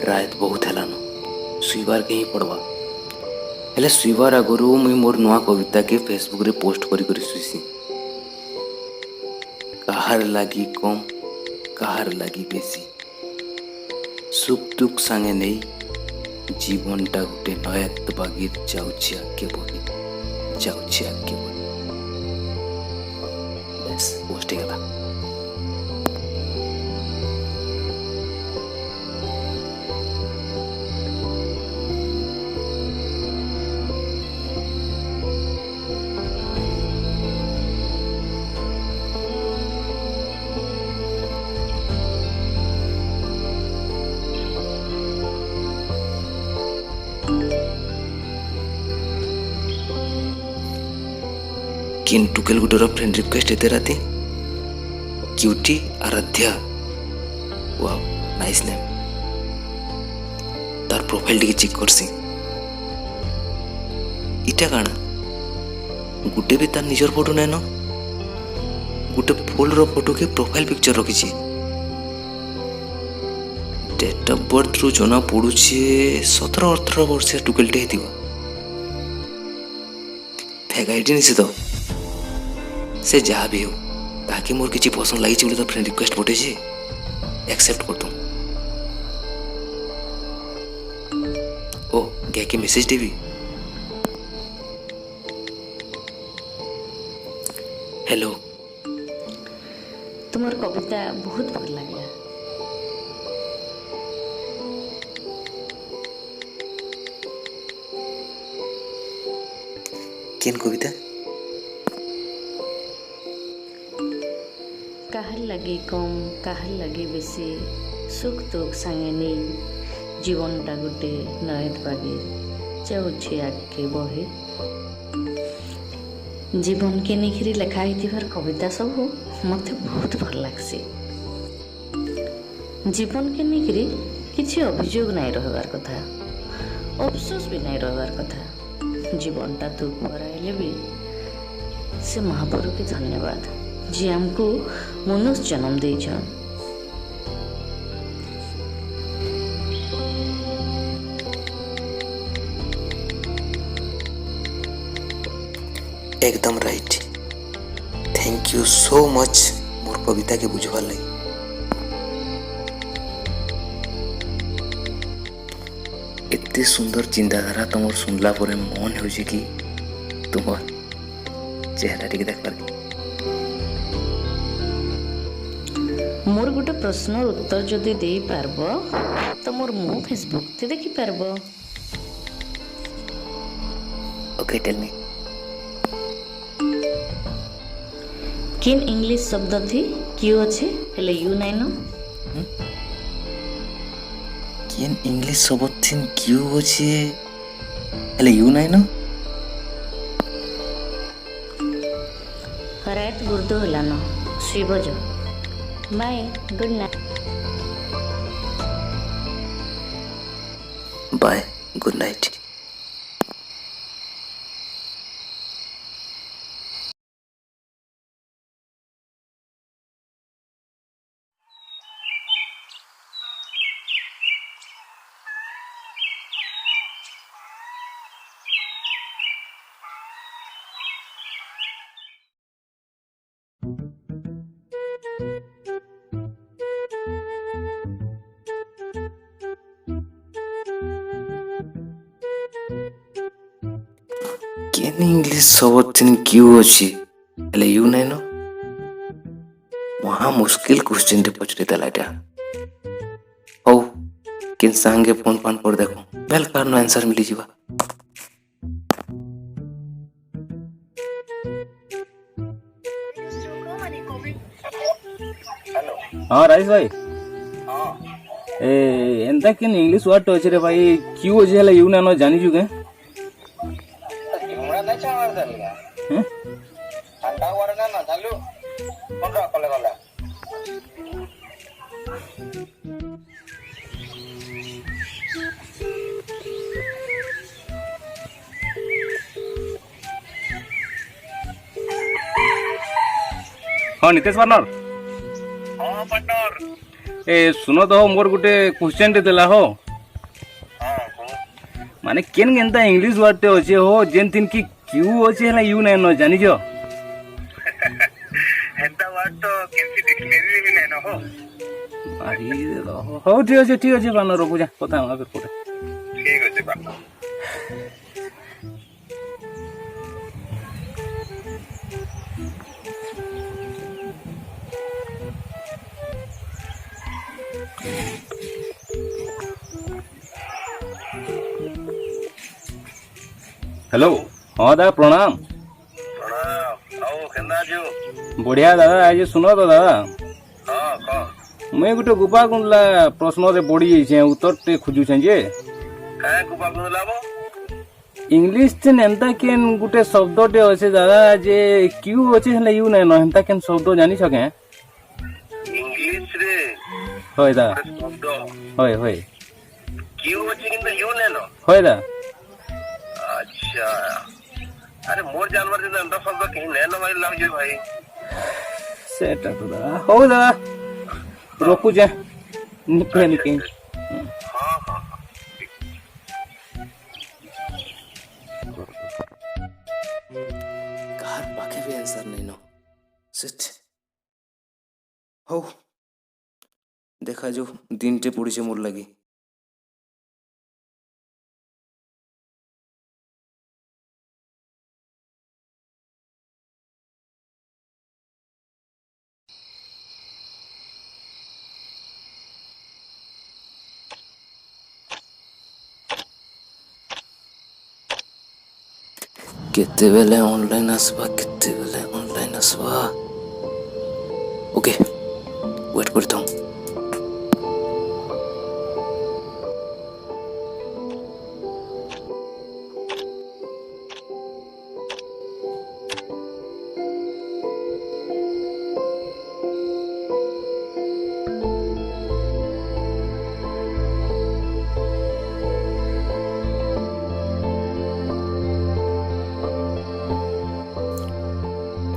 रात बहुत हेलान शुइबार के ही पड़वा हेले शुइबार आगु मुई मोर नुआ कविता के फेसबुक रे पोस्ट करी शुइसी। कहार लागी कम कहार लागी बेसी सुख दुख सांगे नहीं जीवनटा गोटे नयात बागीर जाउछि आगे बढ़ी जाउछि आगे बढ़ी बस पोस्ट गला। किन टुकेल गुटर फ्रेंड रिक्वेस्ट एते राती cutie Aaradhya wow nice name तार प्रोफाइल टिके चेक करसी इटा काना गुटे भी तार निजर फोटो नै न गुटे फुल रो फोटो के प्रोफाइल पिक्चर रखिछि डेट ऑफ बर्थ रु जना पडुछि 17-18 वर्ष टुकेल टे हेतिबा फेक आईडी निसे तो से जहाँ भी हो ताकि मोर किसी पसंद लगी बोले तो फ्रेंड रिक्वेस्ट पठे एक्सेप्ट कर दूँ। ओ क्या के मैसेज देवी हेलो तुम्हार कविता बहुत भल लगला। केन कविता काहर लगे कम काहर लगे बेसी सुख दुख सांगे नहीं जीवनटा गोटे नयत बागे जाउछि आगे बहे जीवन के निखिरी लेखा होइथिबार कविता सब मते बहुत भल लागसी। जीवन के निखिरी किछि अभियोग नहीं रहबार कथा अफसोस भी नहीं रहबार कथा जीवनटा दुख भराइले भी से महाप्रभु के धन्यवाद जी हमको मनुष्य जन्म देछन। एकदम right thank you so much मोर कविता के बुझवार लगी। एते सुंदर चिंताधारा तुम सुनला पर मन हो कि तुम चेहरा टिके देखबार मोर गोटे प्रश्न उत्तर जदि दे पारबो तो मोर मुंह फेसबुक ते देखि पारबो। ओके टेल मी किन इंग्लिश शब्द थी क्यों अच्छे हेले यू नाइ न किन इंग्लिश शब्द थिन क्यों अच्छे हेले यू नाइ न रात गुर्दो होला न शिवज bye good night bye good night. Any English ସବୁଦିନ କ୍ୟୁ ଅଛି ହେଲେ ୟୁ ନାଇଁ ନ ମହା ମୁସ୍କିଲ କ୍ୱେଶ୍ଚିନ୍ଟେ ପଚାରିଦେଲା ଏଇଟା। ହଉ କେନ୍ ସାଙ୍ଗେ ଫୋନ୍ ଫାନ୍ କରି ଦେଖ ବେଲ୍ କାର୍ନ ଆନ୍ସର ମିଳିଯିବା। हाँ राइस भाई ए एंता किन इंग्लिश वर्ड तो अच्छे रे भाई क्यों अच्छे है यू ना जानी चुके जुमड़ा नहीं चाहवर दलिया हैं अंडा वरना ना चालू कौन रा कले गला हाँ नितेश पार्टनर हां पार्टनर ए सुनो तो मोर गुटे क्वेश्चन टे देला हो हां माने केन केनता इंग्लिश वर्ड ते अच्छे हो जेन थिन की क्यों अच्छे है यू ना जानी जो हेंता वर्ड तो किसी डिक्शनरी भी नहीं ना हो अरे हो ठीक है पार्टनर रुको जा पता है फिर कोटे ठीक है पार्टनर हेलो हाँ दादा प्रणाम प्रणाम आओ केंदा जो बढ़िया दादा आज सुनो तो दादा हां मुई गुटे गोपा कुंडला प्रश्न रे पड़ी जाइछे उत्तर टे खोजुछे जे काय को बाबू लाबो इंग्लिश टे एंता केन गुटे शब्द टे अछि दादा जे क्यू अछि हले यू नै न एंता केन शब्द जानि सके इंग्लिश रे होय दा शब्द होय क्यों अछि किंतु यू नहीं ना होय दा अच्छा अरे मोर जानवर दिन अंदर शब्द कहीं नहीं ना भाई लाग जे भाई सेटा तो दादा हो दादा रोकू जे निके हां हां କାହାର ପାଖେ ବି ଆନ୍ସର ନାଇଁ ନ ସେଟ୍ ହଉ ଦେଖାଯାଉ ଦିନଟେ ପଡ଼ିছে ମୋର ଲାଗି। କେତେବେଳେ ଅନଲାଇନ୍ ଆସିବା କେତେବେଳେ ଅନଲାଇନ୍ ଆସିବା ଓକେ ୱେଟ୍ କରିଥାଉ।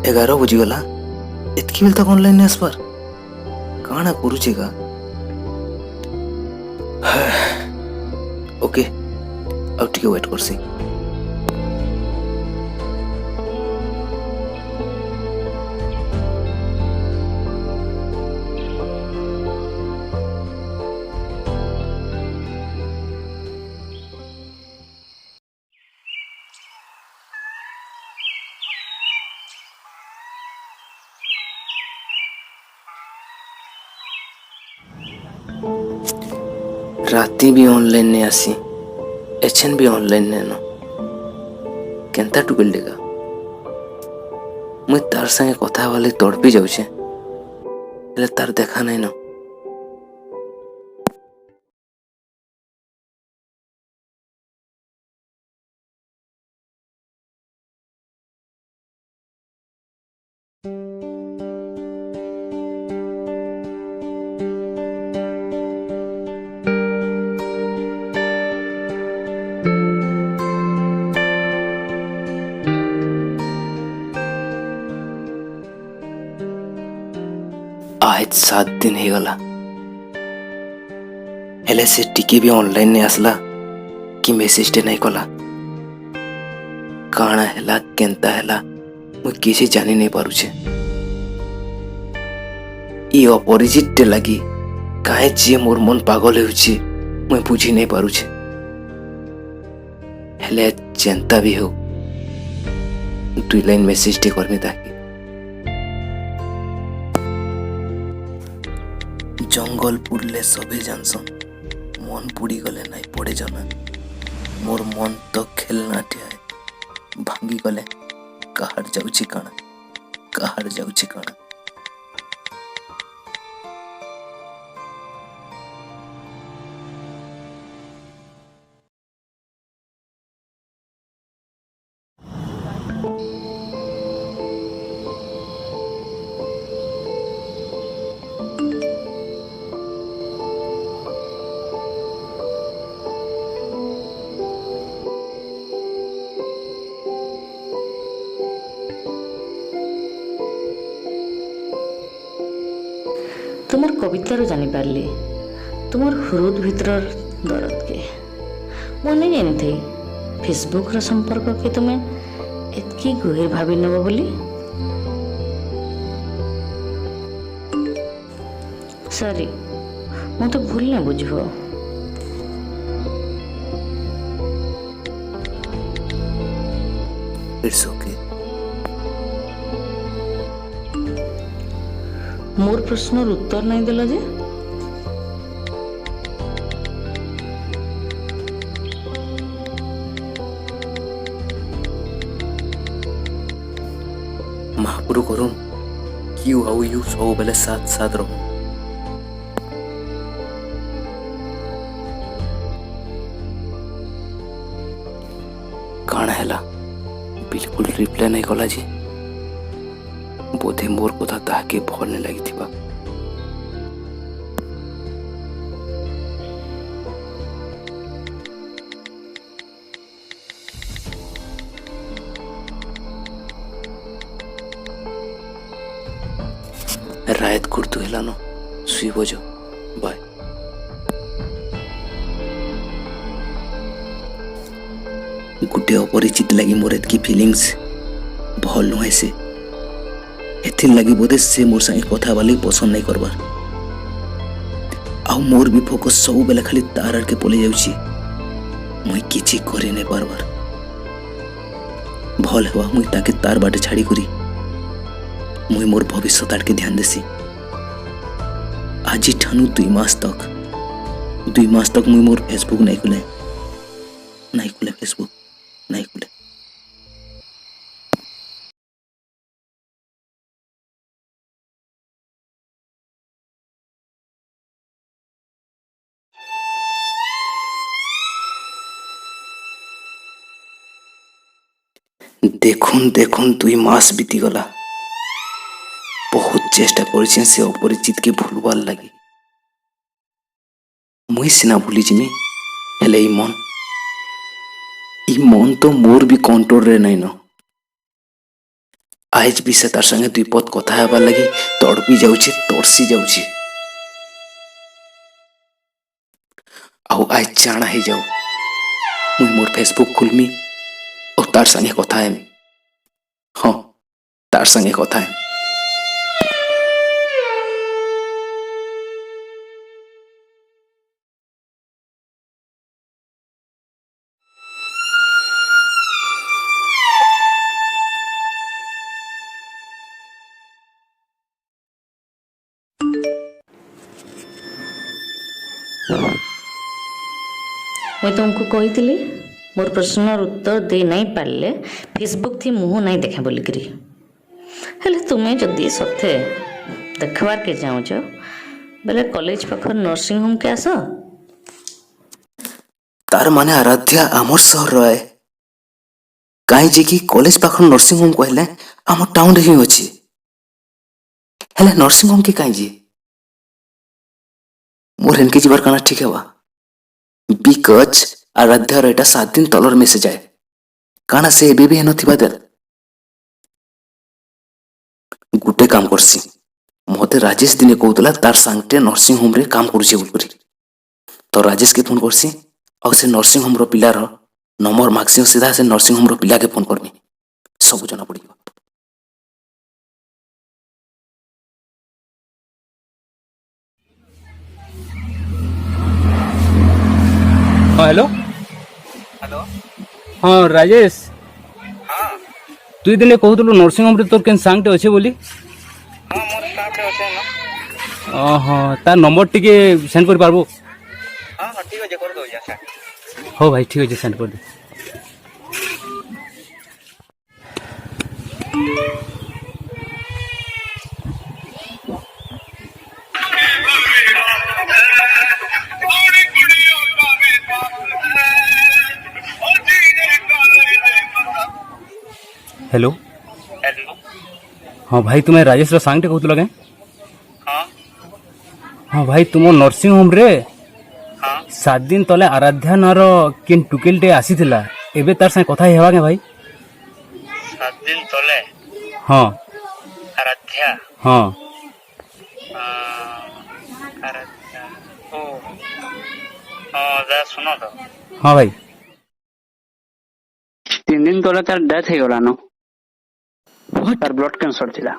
एगार बुझीगला एतकी बेल तक ऑनलाइन आसबार काଣା କରୁଛେ ଗା ओके ଆଉ ଟିକେ ୱେଟ୍ କରସି। राती भी ऑनलाइन नहीं आसी एचएन भी ऑनलाइन नहीं नो केंता टुकल देगा मुई तार संगे कथा वाले तड़पी जाऊचे हेले तार देखा नहीं नो। आज 7 दिन हो गला हेले से टिके भी ऑनलाइन नहीं आसला कि मेसेज टे नहीं कला काଣା हैला केंता हैला मुझे किसी जानी नहीं पारुछे। ये अपरिचित टे लगी काहे जी मोर मन पागल होउची मुझे बुझी नहीं पारुछे हेले चिंता भी हो দুই লাইন মেসেজটি করবি তাকে। জঙ্গল পুড়লে সবে জানসন, মন পুড়ি গলে নাই পড়ে জনা। মোর মন তো খেলনাটে আয়, ভাঙ্গি গলে কাহার যাଉଛି কাଣା, কাহার যাଉଛି কাଣା। तुमर कवितारू जानीपारली तुमर हृद भितर दरद के मने जानी थी फेसबुक रो संपर्क के तुम्हें एतकी गहरी भावी नब बोली। सॉरी मत भूल नहीं बुझब। It's okay. मोर प्रश्नर उत्तर नहीं दिल जे। महापुरु करूं क्यों हाउ यू सब बेले साथ साथ रहो। काना हैला बिल्कुल रिप्लाई नहीं कला जी। बोधे मोर कथा ताके भल नहीं लगी थिबा। रायत कुर्तु हेलानो सुइबो जो बाय। गुटे अपरिचित लगी मोर एतकी फीलिंग्स भल नुहे से एथिर लगी बोधे से मोर संगे कथा वाली पसंद नहीं करबार। आउ मोर भी फोकस सब बेले खाली तार आड़ के पले जाउची। मुई किछि करे नहीं पारबार। भल हेबा मुई ताके तार बाटे छाड़ी करी मुई मोर भविष्य आड़ के ध्यान देसी। आज ठानु 2 मास तक मुई मोर फेसबुक नहीं खुले फेसबुक नहीं खुले। देखुन 2 मास बीती गला। बहुत चेष्टा करिछें से अपरिचित के भूलबार लगी। मुई सिना भूली जिमी हेले ई मन तो मोर भी कंट्रोल रे नहीं न। आज भी से तार संगे 2 पद कथा हेबार लगी तड़पी जाउछे तरसी जाउछे। आउ आज जाना ही जाऊ मुई मोर फेसबुक खुलमी और तार संगे कथा हेमी। हाँ तार संगे कथा हेमी। मुई तुमको कही मोर प्रश्नर उत्तर दे नहीं पारले फेसबुक थी मुँह नहीं देखा बोलिकी। हेले तुम्हें जदि सथे देखबार के चाहूच बेले कॉलेज पाखर नर्सिंग होम के आस। तार माने आराध्या आमर सहर रहे कहीं जे कि कॉलेज पाखर नर्सिंग होम कहले आम टाउन रे ही अछि। हेले नर्सिंग होम के कहीं जे मोर इनके जीवार काना ठीक है बा। बिकज आराध्यार एटा 7 दिन तलर मेसेज आए काना से एबे भी हेन थिबा देल। गुटे काम करसी मते राजेश दिने कहतला तार सांगटे नर्सिंग होम रे काम करूचे बोलकरी। तो राजेश के फोन करसी और से नर्सिंग होम रो पिलार नंबर मागसी सीधा से नर्सिंग होम रो पिला के फोन करमी सब जना पड़िबा। हाँ हेलो। हेलो। हाँ राजेश। हाँ তুই দিনে কହୁଥିଲୁ ନର୍ସିଂ ହୋମ୍ରେ ତୋର କେନ୍ ସାଙ୍ଗଟେ ଅଛେ ବୋଲି। ହଁ ମୋର ଷ୍ଟାଫ୍ଟେ ଅଛେ ନା। ଓହୋ ତାର ନମ୍ବର ଟିକେ ସେଣ୍ଡ କରିପାରିବୁ। ହଁ ହଁ ଠିକ୍ ଅଛେ କରିଦେଉଛେ ସାର୍। ହଉ ଭାଇ ଠିକ୍ ଅଛି ସେଣ୍ଡ କରିଦେ। Hello hello. हाँ भाई तुम्हें राजेश सांगटे कहूल के। हाँ हाँ भाई तुम नर्सिंग होम रे हाँ 7 दिन तले आराध्या नार केन टुकेलटे आसीथिला एबे तार संग कथा हेबा के भाई। 7 दिन तले हाँ आराध्या। हाँ आराध्या ओ हाँ जा सुनो तो। हाँ भाई 3 दिन तले तार डेथ हो गला न। तार ब्लड कैंसर थिला।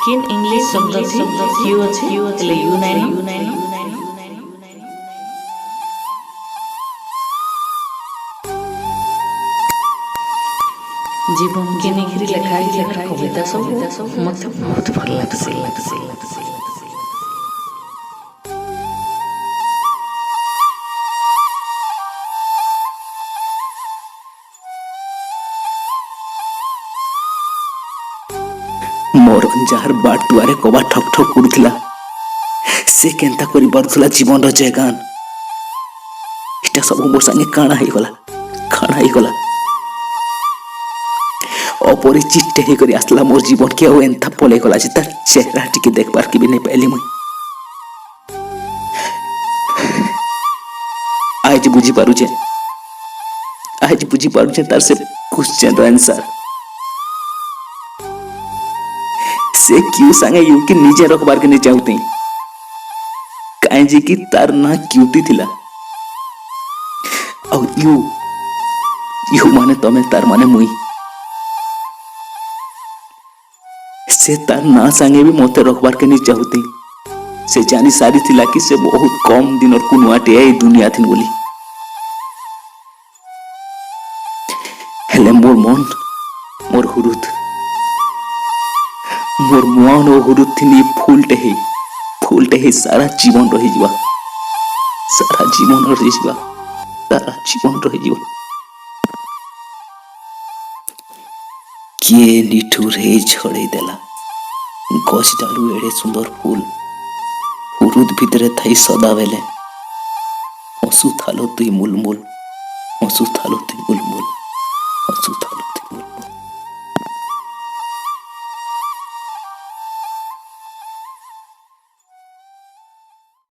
किन इंग्लिश शब्द थी यू अछि એટલે यू नाइन जीवन के निखरी लेखा कविता सब मत बहुत भल लागसी। मोर अंजार बाट दुआरे कबा ठक ठक करुथिला से केनता करि बरथुला जीवन रो जयगान इटा सब मोर संगे काना ही गला अपरिचित हे करी आसला मोर जीवन के ओ एंता पले गला जे तार चेहरा टिके देखबार के भी नहीं पहली मुई आज बुझी पारु जे तार से क्वेश्चन रो आंसर से क्यों संगे यू के नीचे रखबार के नहीं चाहती काहे जे कि तार ना क्यूटी थिला और यू माने तमे तार माने मुई से तार ना संगे भी मते रखबार के नहीं चाहती से जानी सारी थिला कि से बहुत कम दिन और कुनुआटे ए दुनिया थिन बोली हेले मोर मन मोर हुरुत मोर मन और हुरुत थिनी फूलटे ही सारा जीवन रही जीवा सारा जीवन रही जीवा किए निठुर हे झड़े देला गछ डालू एड़े सुंदर फूल हुरुद भितरे थाई सदा बेले हसु थालो तुई मुलमुल हसु थालो